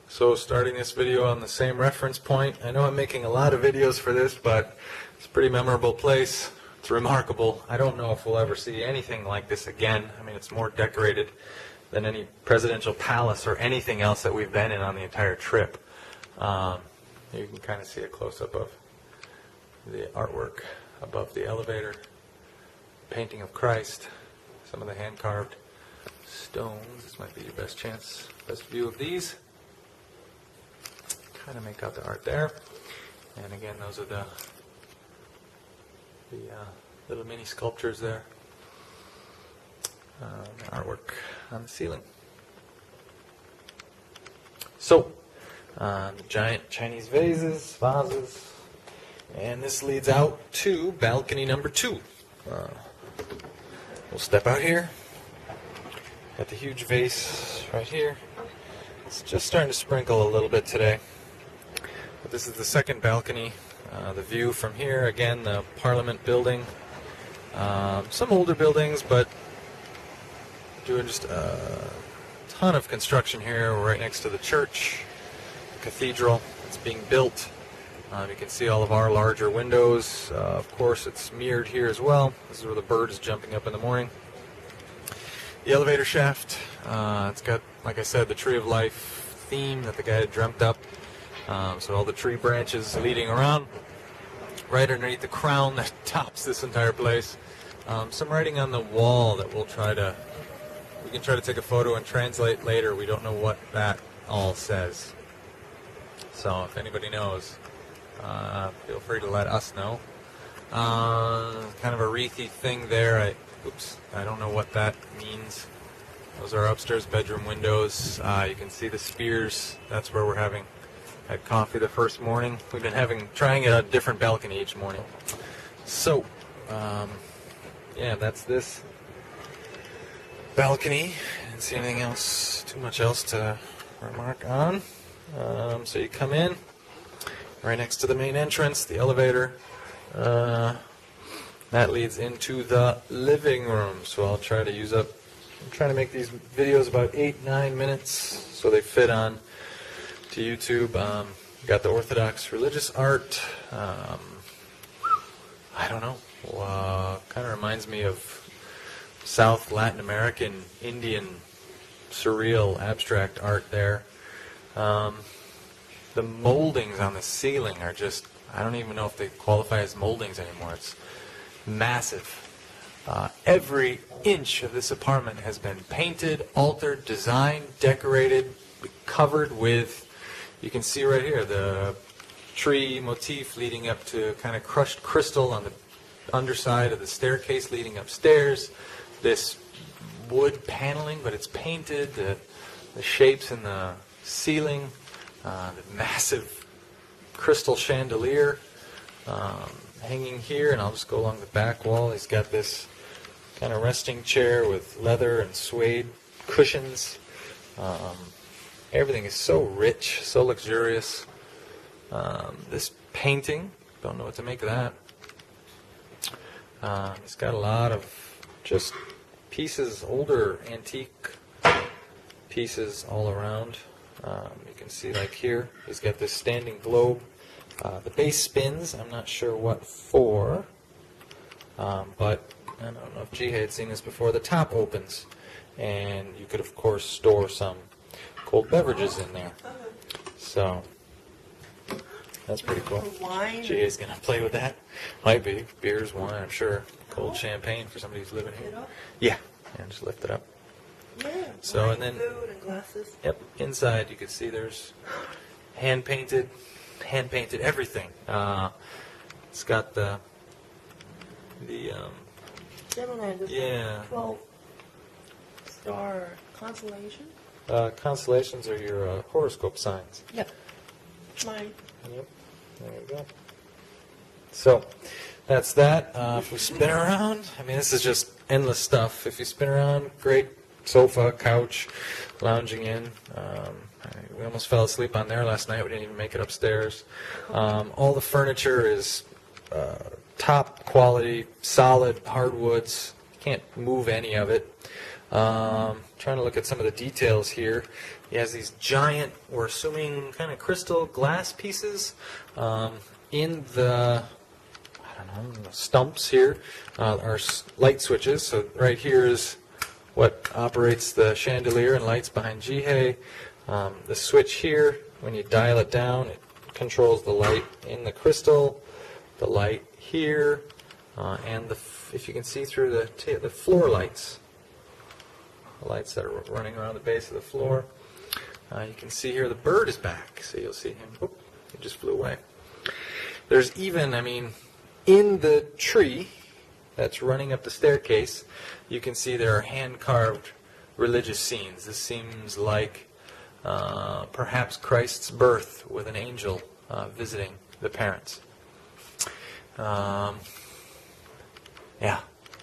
So starting this video on the same reference point, I know I'm making a lot of videos for this, but it's a pretty memorable place. It's remarkable. I don't know if we'll ever see anything like this again. I mean, it's more decorated than any presidential palace or anything else that we've been in on the entire trip. You can kind of see a close-up of the artwork above the elevator, painting of Christ, some of the hand-carved stones. This might be your best view of these. Kind of make out the art there. And again, those are the little mini sculptures there. Artwork on the ceiling. So, the giant Chinese vases, and this leads out to balcony number 2. We'll step out here. Got the huge vase right here. It's just starting to sprinkle a little bit today. But this is the second balcony. The view from here, again, the Parliament building. Some older buildings, but doing just a ton of construction here. We're right next to the church, the cathedral. It's being built. You can see all of our larger windows. Of course, it's mirrored here as well. This is where the bird is jumping up in the morning. The elevator shaft. It's got, like I said, the Tree of Life theme that the guy had dreamt up. So all the tree branches leading around. Right underneath the crown that tops this entire place. Some writing on the wall that we can try to take a photo and translate later. We don't know what that all says. So if anybody knows, feel free to let us know. Kind of a wreathy thing there. I don't know what that means. Those are upstairs bedroom windows. You can see the spears. That's where we're had coffee the first morning. We've been trying a different balcony each morning. So, yeah, that's this balcony. Didn't see anything else, too much else to remark on. So you come in, right next to the main entrance, the elevator. That leads into the living room. So I'm trying to make these videos about 8-9 minutes so they fit on to YouTube. Got the Orthodox religious art. I don't know. Kind of reminds me of South Latin American, Indian, surreal, abstract art there. The moldings on the ceiling are just, I don't even know if they qualify as moldings anymore. It's massive. Every inch of this apartment has been painted, altered, designed, decorated, covered with, you can see right here, the tree motif leading up to kind of crushed crystal on the underside of the staircase leading upstairs. This wood paneling, but it's painted. The shapes in the ceiling. The massive crystal chandelier hanging here, and I'll just go along the back wall. He's got this kind of resting chair with leather and suede cushions. Everything is so rich, so luxurious. This painting, don't know what to make of that. It's got a lot of just pieces, older antique pieces all around. You can see, like here, he's got this standing globe. The base spins. I'm not sure what for, but I don't know if Jihei had seen this before. The top opens, and you could, of course, store some cold beverages in there. So that's pretty cool. Jihei's going to play with that. Might be. Beers, wine, I'm sure. Cold champagne for somebody who's living here. Yeah, just lift it up. Yeah, so, and then, food and glasses. Yep, inside you can see there's hand-painted everything. It's got the Gemini, the yeah. 12-star constellation. Constellations are your horoscope signs. Yep. Mine. Yep, there you go. So, that's that. If we spin around, I mean, this is just endless stuff. If you spin around, great sofa, couch, lounging in. We almost fell asleep on there last night. We didn't even make it upstairs. All the furniture is top quality, solid hardwoods. Can't move any of it. Trying to look at some of the details here. He has these giant, we're assuming, kind of crystal glass pieces in the, I don't know, the stumps here are light switches. So right here is what operates the chandelier and lights behind Jihei. The switch here, when you dial it down, it controls the light in the crystal, the light here, and if you can see through the floor lights. The lights that are running around the base of the floor. You can see here the bird is back, so you'll see him. Oop, he just flew away. There's even, in the tree that's running up the staircase, you can see there are hand-carved religious scenes. This seems like perhaps Christ's birth with an angel visiting the parents. Yeah,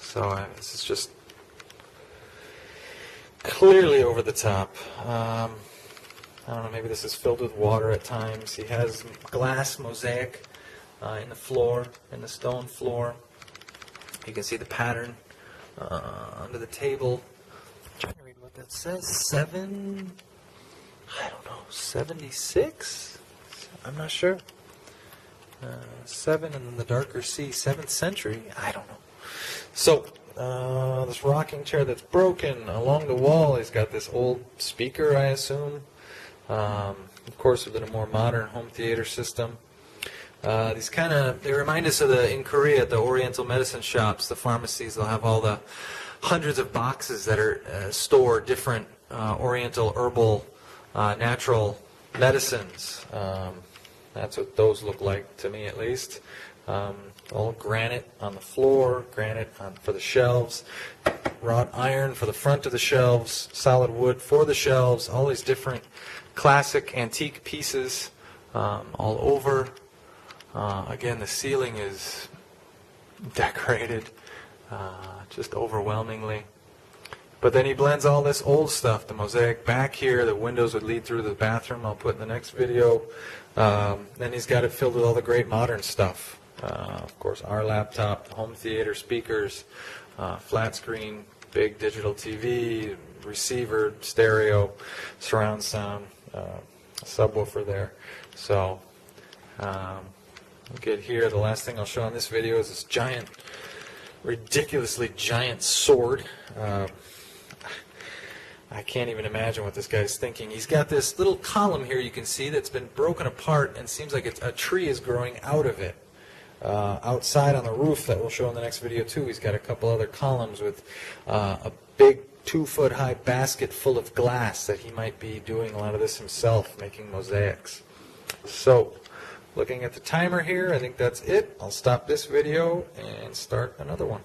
so this is just clearly over the top. I don't know, maybe this is filled with water at times. He has glass mosaic in the floor, in the stone floor. You can see the pattern under the table. I'm trying to read what that says. 76? I'm not sure. 7 and then the darker C, 7th century? I don't know. So, this rocking chair that's broken along the wall, he's got this old speaker, I assume. Of course, within a more modern home theater system. They remind us of in Korea, at the Oriental medicine shops, the pharmacies, they'll have all the hundreds of boxes that are store different Oriental herbal, natural medicines. That's what those look like to me, at least. All granite on the floor, granite for the shelves, wrought iron for the front of the shelves, solid wood for the shelves, all these different classic antique pieces all over. Again, the ceiling is decorated just overwhelmingly. But then he blends all this old stuff, the mosaic back here, the windows would lead through the bathroom, I'll put in the next video. Then he's got it filled with all the great modern stuff. Of course, our laptop, the home theater, speakers, flat screen, big digital TV, receiver, stereo, surround sound, subwoofer there. So, we'll get here. The last thing I'll show in this video is this giant, ridiculously giant sword. I can't even imagine what this guy's thinking. He's got this little column here you can see that's been broken apart and seems like a tree is growing out of it. Outside on the roof that we'll show in the next video too, he's got a couple other columns with a big 2-foot-high basket full of glass that he might be doing a lot of this himself, making mosaics. So, looking at the timer here, I think that's it. I'll stop this video and start another one.